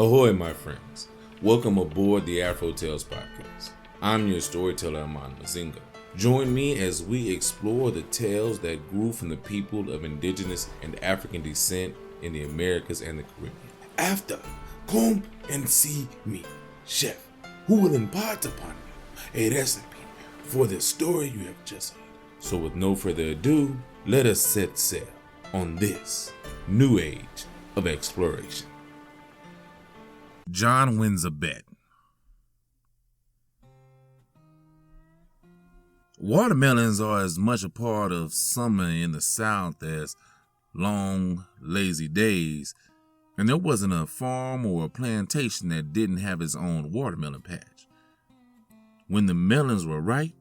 Ahoy, my friends. Welcome aboard the Afro Tales podcast. I'm your storyteller, Amon Mazingo. Join me as we explore the tales that grew from the people of Indigenous and African descent in the Americas and the Caribbean. After, come and see me, chef, who will impart upon you a recipe for the story you have just heard. So with no further ado, let us set sail on this new age of exploration. John wins a bet. Watermelons are as much a part of summer in the South as long, lazy days, and there wasn't a farm or a plantation that didn't have its own watermelon patch. When the melons were ripe,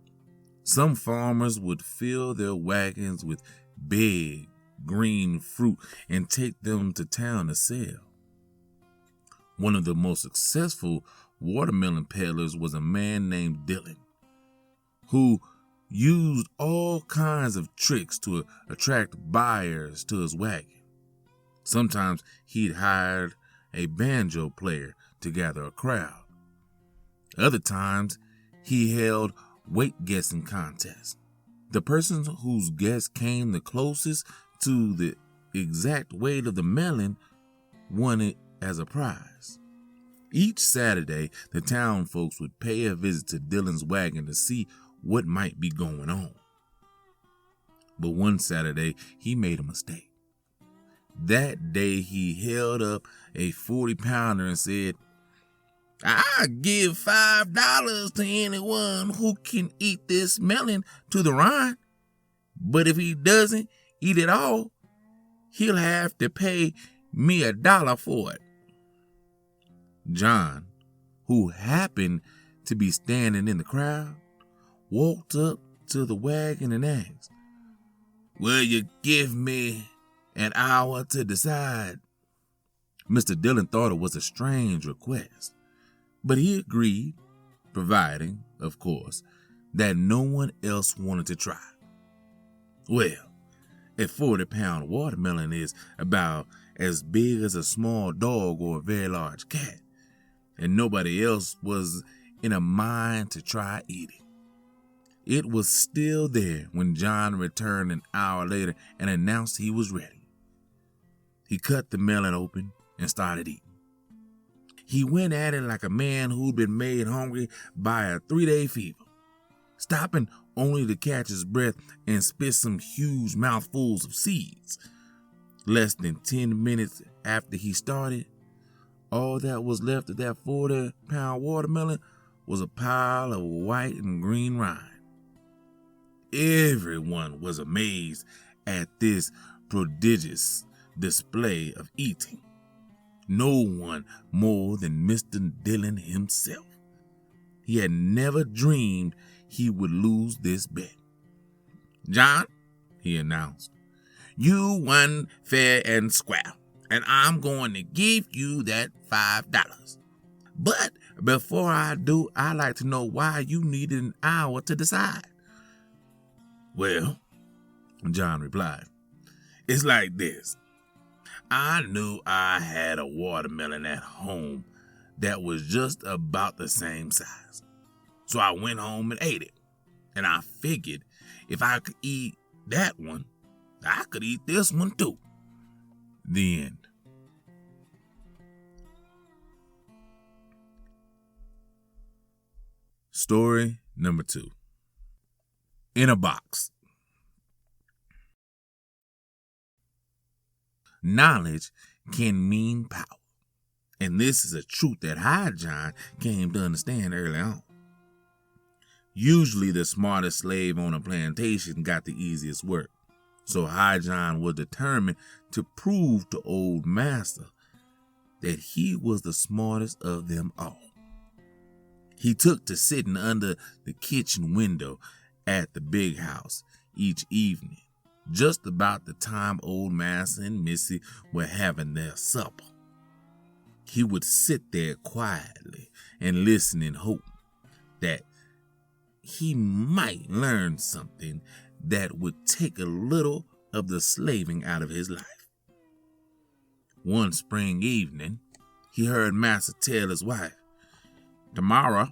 some farmers would fill their wagons with big, green fruit and take them to town to sell. One of the most successful watermelon peddlers was a man named Dylan, who used all kinds of tricks to attract buyers to his wagon. Sometimes he'd hired a banjo player to gather a crowd. Other times, he held weight guessing contests. The person whose guess came the closest to the exact weight of the melon won it as a prize. Each Saturday, the town folks would pay a visit to Dylan's wagon to see what might be going on. But one Saturday, he made a mistake. That day, he held up a 40-pounder and said, "I'll give $5 to anyone who can eat this melon to the rind. But if he doesn't eat it all, he'll have to pay me $1 for it." John, who happened to be standing in the crowd, walked up to the wagon and asked, "Will you give me an hour to decide?" Mr. Dillon thought it was a strange request, but he agreed, providing, of course, that no one else wanted to try. Well, a 40-pound watermelon is about as big as a small dog or a very large cat, and nobody else was in a mind to try eating. It was still there when John returned an hour later and announced he was ready. He cut the melon open and started eating. He went at it like a man who'd been made hungry by a 3-day fever, stopping only to catch his breath and spit some huge mouthfuls of seeds. Less than 10 minutes after he started, all that was left of that 40-pound watermelon was a pile of white and green rind. Everyone was amazed at this prodigious display of eating. No one more than Mr. Dillon himself. He had never dreamed he would lose this bet. "John," he announced, "you won fair and square, and I'm going to give you that $5. But before I do, I'd like to know why you needed an hour to decide." "Well," John replied, "it's like this. I knew I had a watermelon at home that was just about the same size. So I went home and ate it. And I figured if I could eat that one, I could eat this one too." The end. Story number 2. In a box. Knowledge can mean power, and this is a truth that High John came to understand early on. Usually the smartest slave on a plantation got the easiest work, so High John was determined to prove to Old Master that he was the smartest of them all. He took to sitting under the kitchen window at the big house each evening, just about the time Old Master and Missy were having their supper. He would sit there quietly and listen in hope that he might learn something that would take a little of the slaving out of his life. One spring evening, he heard Master tell his wife, "Tomorrow,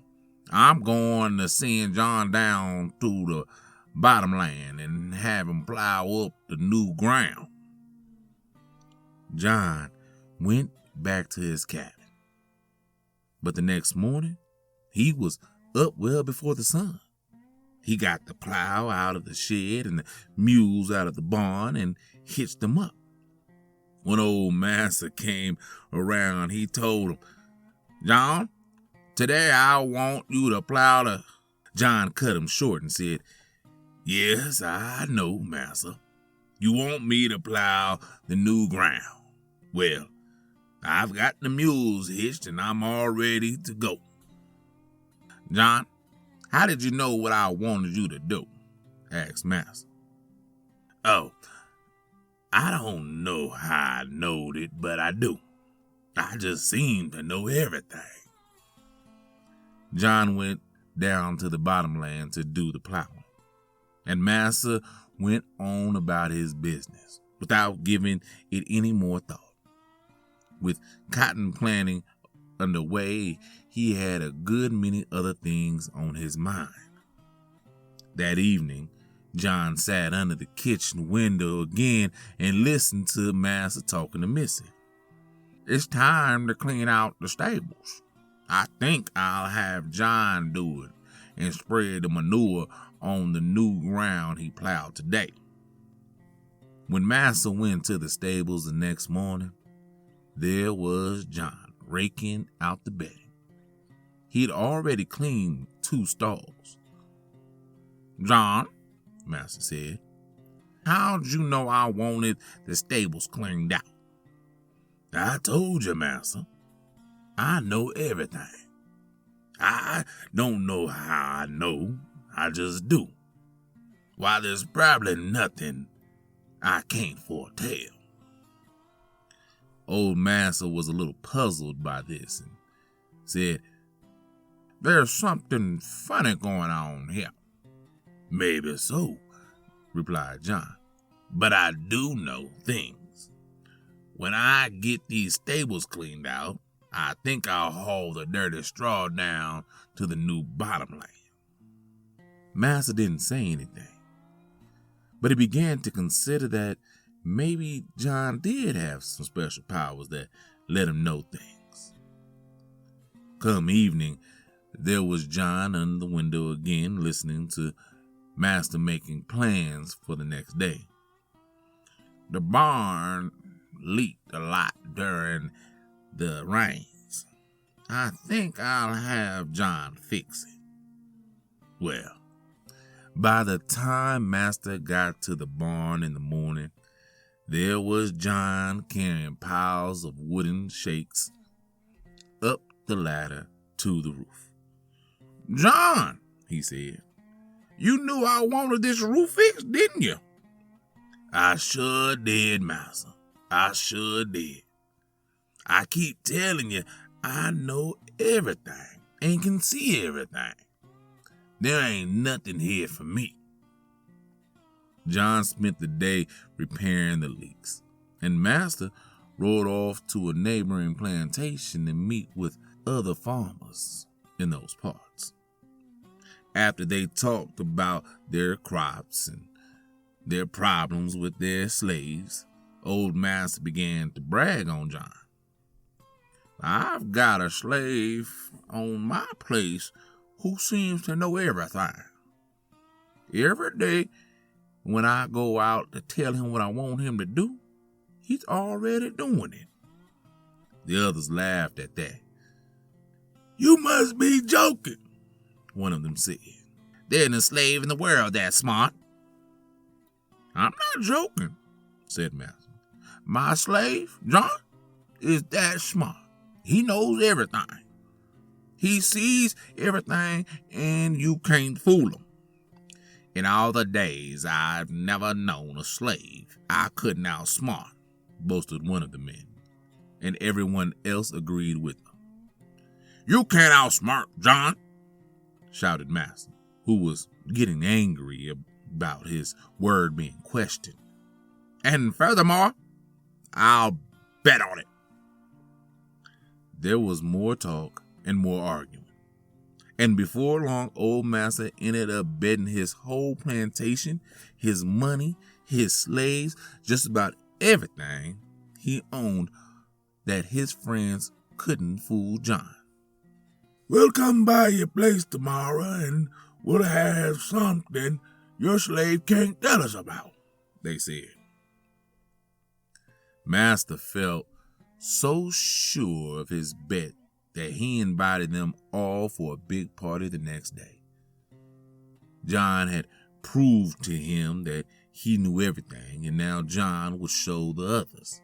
I'm going to send John down to the bottomland and have him plow up the new ground." John went back to his cabin. But the next morning, he was up well before the sun. He got the plow out of the shed and the mules out of the barn and hitched them up. When old Master came around, he told him, "John, today I want you to plow the..." John cut him short and said, "Yes, I know, Master. You want me to plow the new ground. Well, I've got the mules hitched and I'm all ready to go." "John, how did you know what I wanted you to do?" asked Master. "Oh, I don't know how I knowed it, but I do. I just seem to know everything." John went down to the bottomland to do the plowing, and Master went on about his business without giving it any more thought. With cotton planting underway, he had a good many other things on his mind. That evening, John sat under the kitchen window again and listened to Master talking to Missy. "It's time to clean out the stables. I think I'll have John do it and spread the manure on the new ground he plowed today." When Master went to the stables the next morning, there was John raking out the bedding. He'd already cleaned 2 stalls. "John," Master said, "how'd you know I wanted the stables cleaned out?" "I told you, Master. I know everything. I don't know how I know. I just do. Why, there's probably nothing I can't foretell." Old Master was a little puzzled by this and said, "There's something funny going on here." "Maybe so," replied John, "but I do know things. When I get these stables cleaned out, I think I'll haul the dirty straw down to the new bottomland." Master didn't say anything, but he began to consider that maybe John did have some special powers that let him know things. Come evening, there was John under the window again, listening to Master making plans for the next day. "The barn leaked a lot during the rains. I think I'll have John fix it." Well, by the time Master got to the barn in the morning, there was John carrying piles of wooden shakes up the ladder to the roof. "John," he said, "you knew I wanted this roof fixed, didn't you?" "I sure did, Master. I sure did. I keep telling you, I know everything and can see everything. There ain't nothing here for me." John spent the day repairing the leaks, and Master rode off to a neighboring plantation to meet with other farmers in those parts. After they talked about their crops and their problems with their slaves, old Master began to brag on John. "I've got a slave on my place who seems to know everything. Every day when I go out to tell him what I want him to do, he's already doing it." The others laughed at that. "You must be joking," one of them said. "There isn't a slave in the world that's smart." "I'm not joking," said Master. "My slave, John, is that smart. He knows everything. He sees everything, and you can't fool him. In all the days, I've never known a slave I couldn't outsmart," boasted one of the men, and everyone else agreed with him. "You can't outsmart John," shouted Master, who was getting angry about his word being questioned. "And furthermore, I'll bet on it." There was more talk and more arguing. And before long, old master ended up betting his whole plantation, his money, his slaves, just about everything he owned, that his friends couldn't fool John. "We'll come by your place tomorrow and we'll have something your slave can't tell us about," they said. Master felt so sure of his bet that he invited them all for a big party the next day. John had proved to him that he knew everything, and now John would show the others.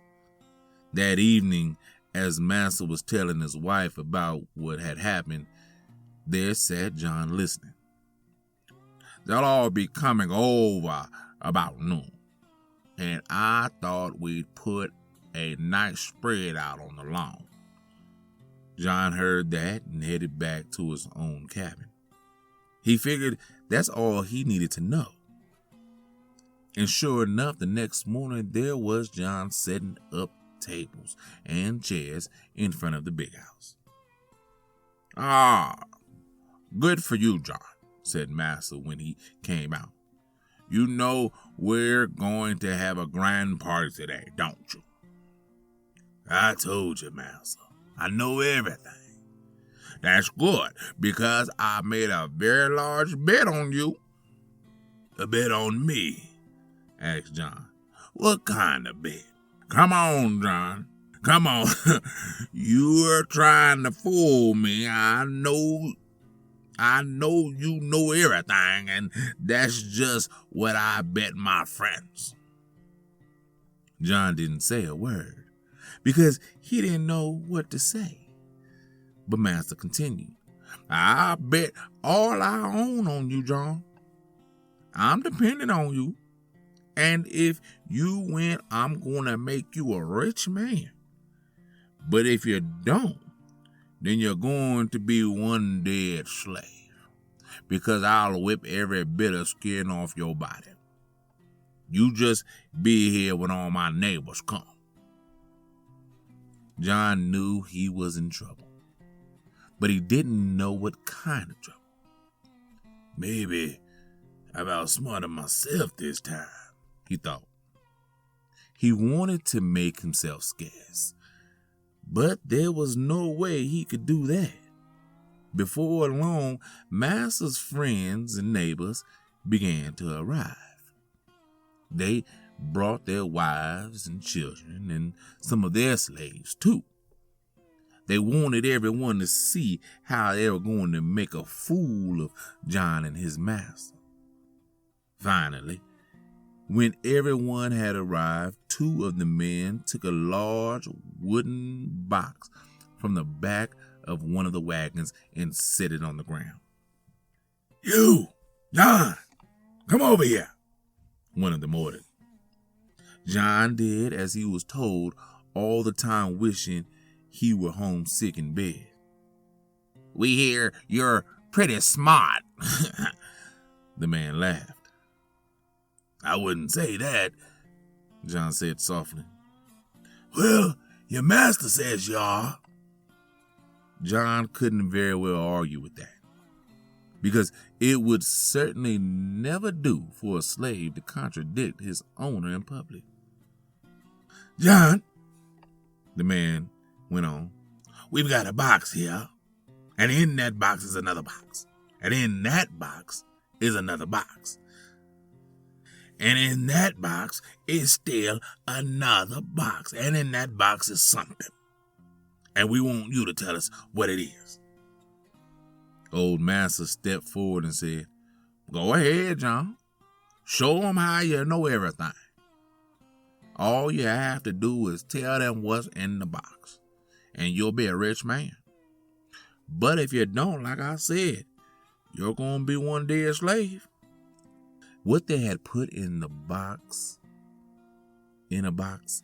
That evening, as Master was telling his wife about what had happened, there sat John listening. "They'll all be coming over about noon, and I thought we'd put a nice spread out on the lawn." John heard that and headed back to his own cabin. He figured that's all he needed to know. And sure enough, the next morning there was John setting up tables and chairs in front of the big house. "Ah, good for you, John," said Master when he came out. "You know we're going to have a grand party today, don't you?" "I told you, Master. I know everything." "That's good, because I made a very large bet on you." "A bet on me?" asked John. "What kind of bet?" "Come on, John. Come on. You're trying to fool me. I know you know everything, and that's just what I bet my friends." John didn't say a word because he didn't know what to say. But Master continued. "I bet all I own on you, John. I'm depending on you. And if you win, I'm going to make you a rich man. But if you don't, then you're going to be one dead slave, because I'll whip every bit of skin off your body. You just be here when all my neighbors come." John knew he was in trouble, but he didn't know what kind of trouble. "Maybe I've outsmarted myself this time," he thought. He wanted to make himself scarce, but there was no way he could do that. Before long, Master's friends and neighbors began to arrive. They brought their wives and children and some of their slaves too. They wanted everyone to see how they were going to make a fool of John and his master. Finally, when everyone had arrived, two of the men took a large wooden box from the back of one of the wagons and set it on the ground. "You, John, come over here," one of them ordered. John did as he was told, all the time wishing he were homesick in bed. "We hear you're pretty smart," the man laughed. "I wouldn't say that," John said softly. "Well, your master says you are." John couldn't very well argue with that, because it would certainly never do for a slave to contradict his owner in public. "John," the man went on, "we've got a box here, and in that box is another box, and in that box is another box, and in that box is still another box, and in that box is something, and we want you to tell us what it is." Old Master stepped forward and said, "Go ahead, John. Show them how you know everything. All you have to do is tell them what's in the box, and you'll be a rich man. But if you don't, like I said, you're going to be one dead slave." What they had put in the box, in a box,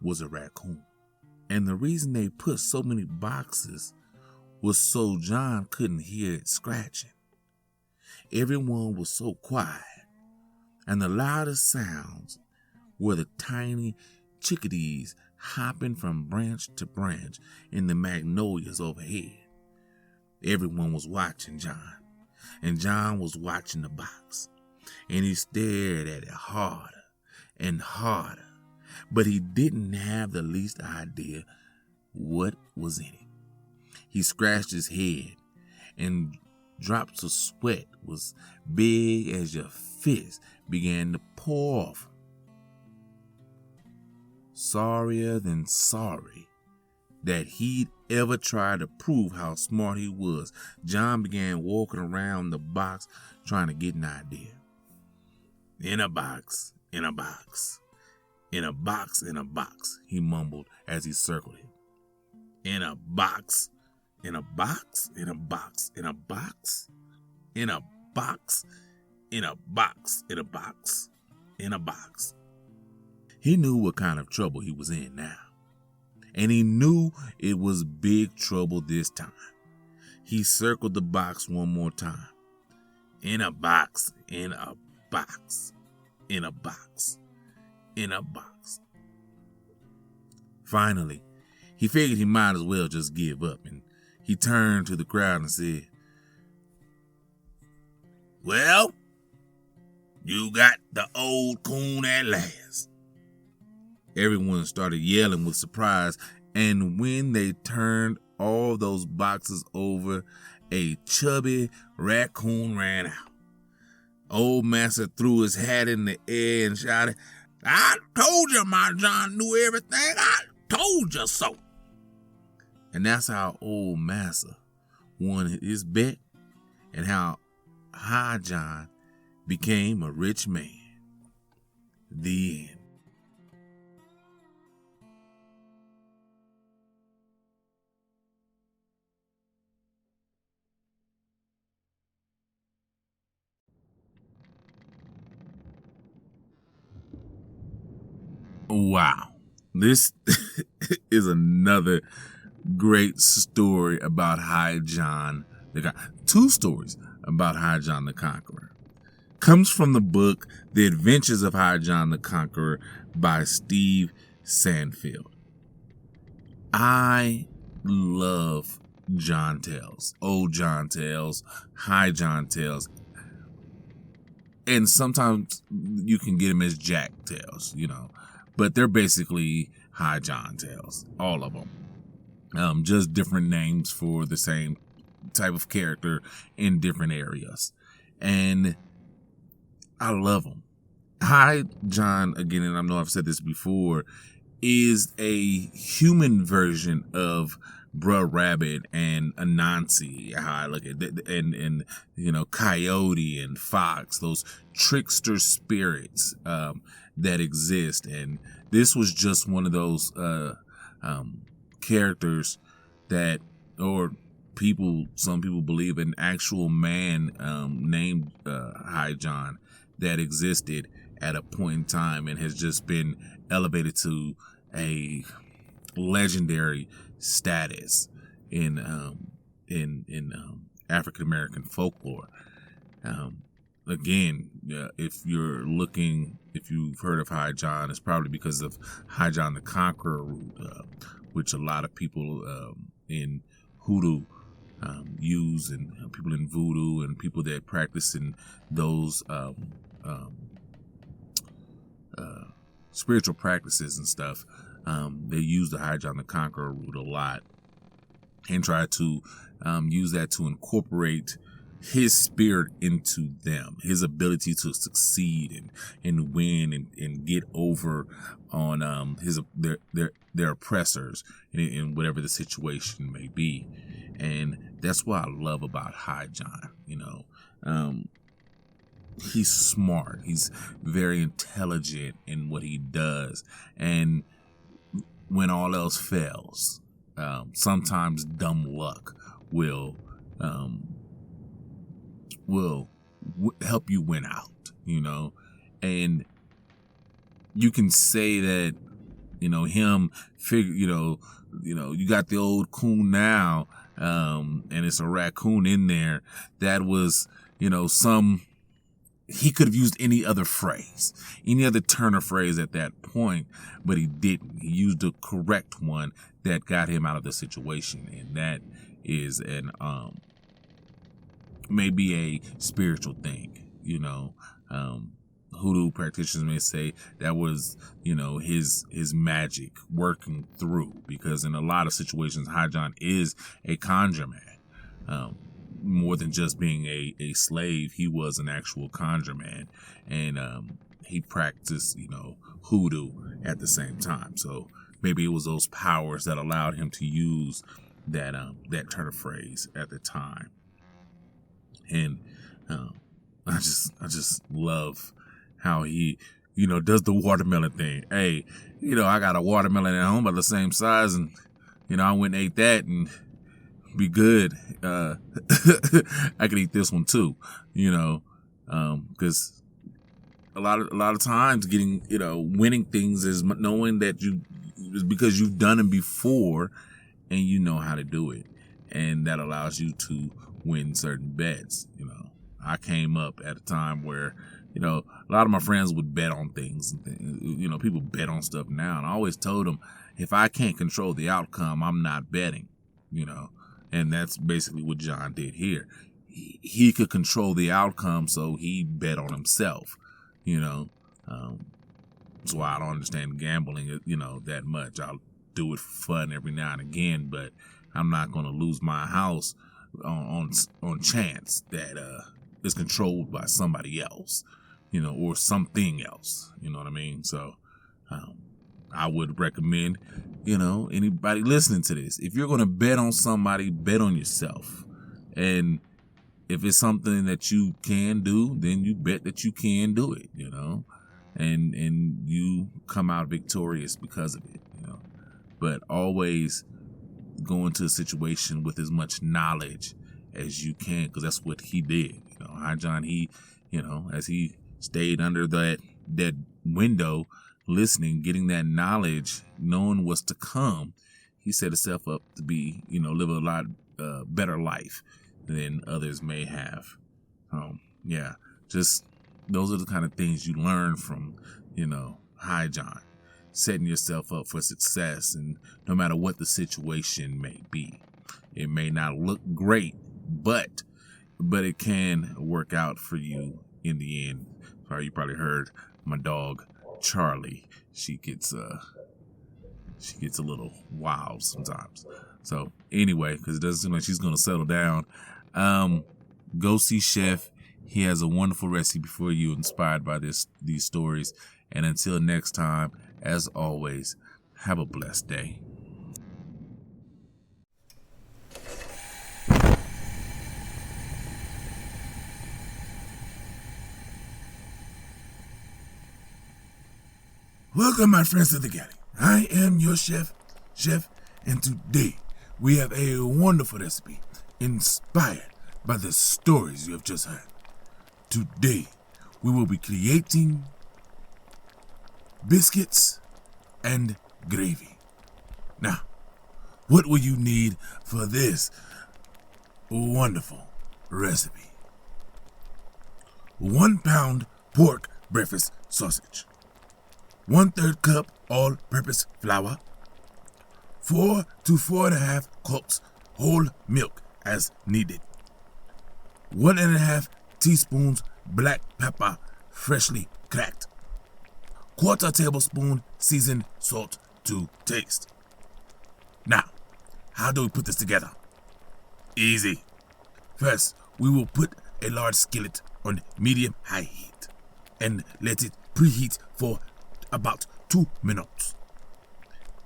was a raccoon. And the reason they put so many boxes was so John couldn't hear it scratching. Everyone was so quiet, and the loudest sounds were the tiny chickadees hopping from branch to branch in the magnolias overhead. Everyone was watching John, and John was watching the box, and he stared at it harder and harder, but he didn't have the least idea what was in it. He scratched his head, and drops of sweat was big as your fist began to pour off. Sorrier than sorry that he'd ever tried to prove how smart he was, John began walking around the box trying to get an idea. In a box, in a box, in a box, in a box, he mumbled as he circled it. In a box, in a box, in a box, in a box, in a box, in a box, in a box, in a box. He knew what kind of trouble he was in now, and he knew it was big trouble this time. He circled the box one more time. In a box, in a box, in a box, in a box. Finally, he figured he might as well just give up, and he turned to the crowd and said, "Well, you got the old coon at last." Everyone started yelling with surprise, and when they turned all those boxes over, a chubby raccoon ran out. Old Master threw his hat in the air and shouted, "I told you my John knew everything. I told you so." And that's how Old Master won his bet and how High John became a rich man. The end. Wow. This is another great story about High John the Conqueror. Two stories about High John the Conqueror. Comes from the book The Adventures of High John the Conqueror by Steve Sandfield. I love John Tales, old John Tales, High John Tales, and sometimes you can get them as Jack Tales, but they're basically High John Tales, all of them. Just different names for the same type of character in different areas. And I love them. High John, again, and I know I've said this before, is a human version of Bruh Rabbit and Anansi, how I look at it, and Coyote and Fox, those trickster spirits that exist. And this was just one of those characters that, or some people believe an actual man named High John that existed at a point in time and has just been elevated to a legendary status in African American folklore. Again, if you've heard of High John, it's probably because of High John the Conqueror route, which a lot of people in hoodoo use, and people in voodoo and people that practice in those spiritual practices and stuff. They use the High John the Conqueror route a lot and try to use that to incorporate his spirit into them, his ability to succeed and win and get over on their oppressors in whatever the situation may be. And that's what I love about High John. He's smart. He's very intelligent in what he does. And when all else fails, sometimes dumb luck will help you win out, and you can say that, him figure, you got the old coon now, and it's a raccoon in there that was, some he could have used any other phrase, any other turn of phrase at that point, but he didn't. He used the correct one that got him out of the situation, and that is an maybe a spiritual thing. Hoodoo practitioners may say that was, his magic working through, because in a lot of situations, High John is a conjure man. More than just being a slave, he was an actual conjure man, and he practiced, hoodoo at the same time. So maybe it was those powers that allowed him to use that turn of phrase at the time. And I just love how he, does the watermelon thing. Hey, I got a watermelon at home about the same size, and I went and ate that and be good. I could eat this one too, because a lot of times getting, winning things is knowing that is because you've done it before and you know how to do it, and that allows you to win certain bets. I came up at a time where, a lot of my friends would bet on things. People bet on stuff now, and I always told them, if I can't control the outcome, I'm not betting. And that's basically what John did here. He could control the outcome, so he bet on himself. That's why I don't understand gambling, that much. I'll do it for fun every now and again, but I'm not going to lose my house on chance that is controlled by somebody else, or something else. You know what I mean? So I would recommend, anybody listening to this, if you're going to bet on somebody, bet on yourself. And if it's something that you can do, then you bet that you can do it, and you come out victorious because of it, But always go into a situation with as much knowledge as you can, because that's what he did. High John, he, as he stayed under that window, listening, getting that knowledge, knowing what's to come, he set himself up to be, live a lot better life than others may have. Just those are the kind of things you learn from, High John, setting yourself up for success, and no matter what the situation may be. It may not look great, but it can work out for you in the end. Sorry, you probably heard my dog Charlie. She gets a little wild sometimes. So anyway, because it doesn't seem like she's gonna settle down, go see Chef. He has a wonderful recipe for you, inspired by these stories. And until next time, as always, have a blessed day. Welcome, my friends, to the Galley. I am your chef, and today we have a wonderful recipe inspired by the stories you have just heard. Today, we will be creating biscuits and gravy. Now, what will you need for this wonderful recipe? 1 pound pork breakfast sausage, 1/3 cup all-purpose flour, 4 to 4.5 cups whole milk as needed, 1.5 teaspoons black pepper freshly cracked, 1/4 tablespoon seasoned salt to taste. Now, how do we put this together? Easy. First, we will put a large skillet on medium-high heat and let it preheat for about 2 minutes.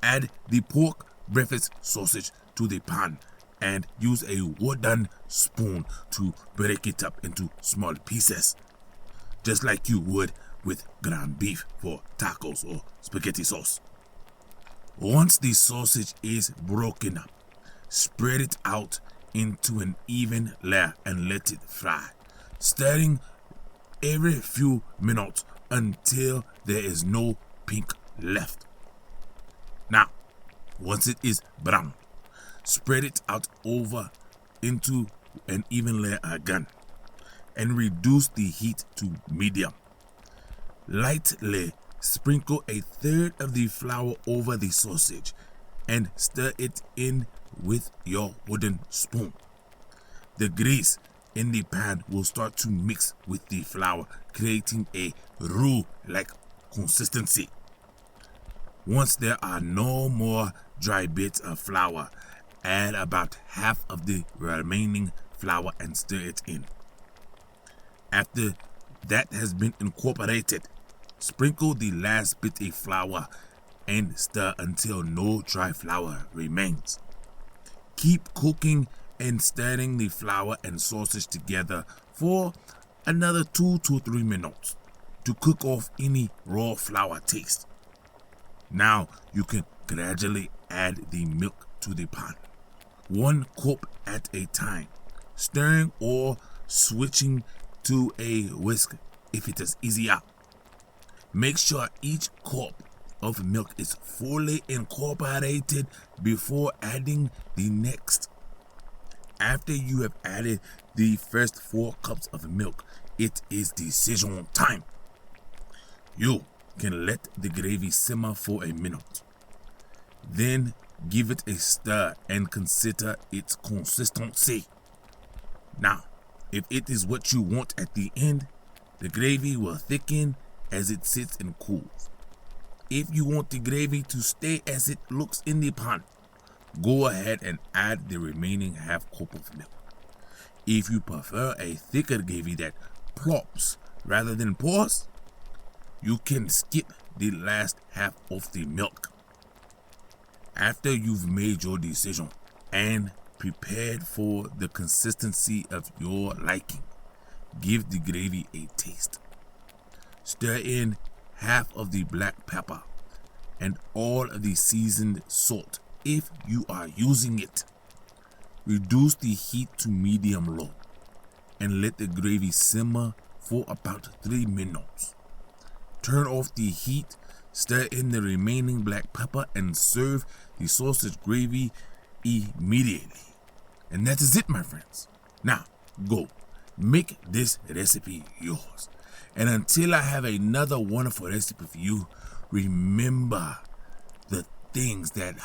Add the pork breakfast sausage to the pan and use a wooden spoon to break it up into small pieces, just like you would with ground beef for tacos or spaghetti sauce. Once the sausage is broken up, spread it out into an even layer and let it fry, stirring every few minutes until there is no pink left. Now, once it is brown, spread it out over into an even layer again. and reduce the heat to medium. Lightly sprinkle a third of the flour over the sausage and stir it in with your wooden spoon. The grease in the pan will start to mix with the flour, creating a roux-like consistency. Once there are no more dry bits of flour, add about half of the remaining flour and stir it in. After that has been incorporated, sprinkle the last bit of flour and stir until no dry flour remains. Keep cooking and stirring the flour and sausage together for another 2 to 3 minutes to cook off any raw flour taste. Now you can gradually add the milk to the pot, 1 cup at a time, stirring or switching to a whisk if it is easier. Make sure each cup of milk is fully incorporated before adding the next. After you have added the first 4 cups of milk, it is decision time. You can let the gravy simmer for a minute. Then give it a stir and consider its consistency. Now, if it is what you want at the end, the gravy will thicken as it sits and cools. If you want the gravy to stay as it looks in the pan, go ahead and add the remaining half cup of milk. If you prefer a thicker gravy that plops rather than pours, you can skip the last half of the milk. After you've made your decision and prepared for the consistency of your liking, give the gravy a taste. Stir in half of the black pepper and all of the seasoned salt if you are using it. Reduce the heat to medium-low and let the gravy simmer for about 3 minutes. Turn off the heat, stir in the remaining black pepper, and serve the sausage gravy immediately. And that is it, my friends. Now, go. Make this recipe yours. And until I have another wonderful recipe for you, remember the things that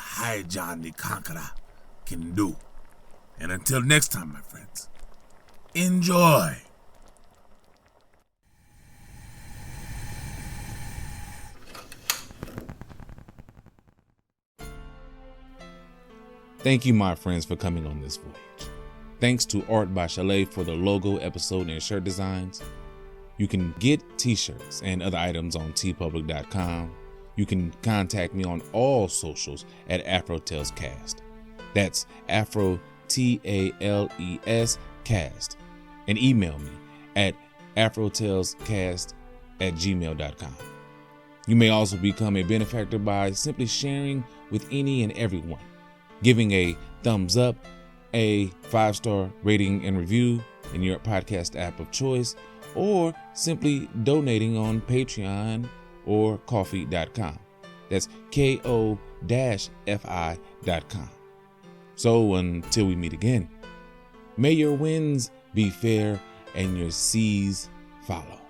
John the Conqueror can do. And until next time, my friends, enjoy. Thank you, my friends, for coming on this voyage. Thanks to Art by Chalet for the logo, episode, and shirt designs. You can get t-shirts and other items on tpublic.com. You can contact me on all socials at AfroTalesCast. That's AfroTalesCast. And email me at AfroTalesCast@gmail.com. You may also become a benefactor by simply sharing with any and everyone, giving a thumbs up, a 5-star rating and review in your podcast app of choice, or simply donating on Patreon or Ko-fi.com. That's KO-FI.com. So until we meet again, may your winds be fair and your seas follow.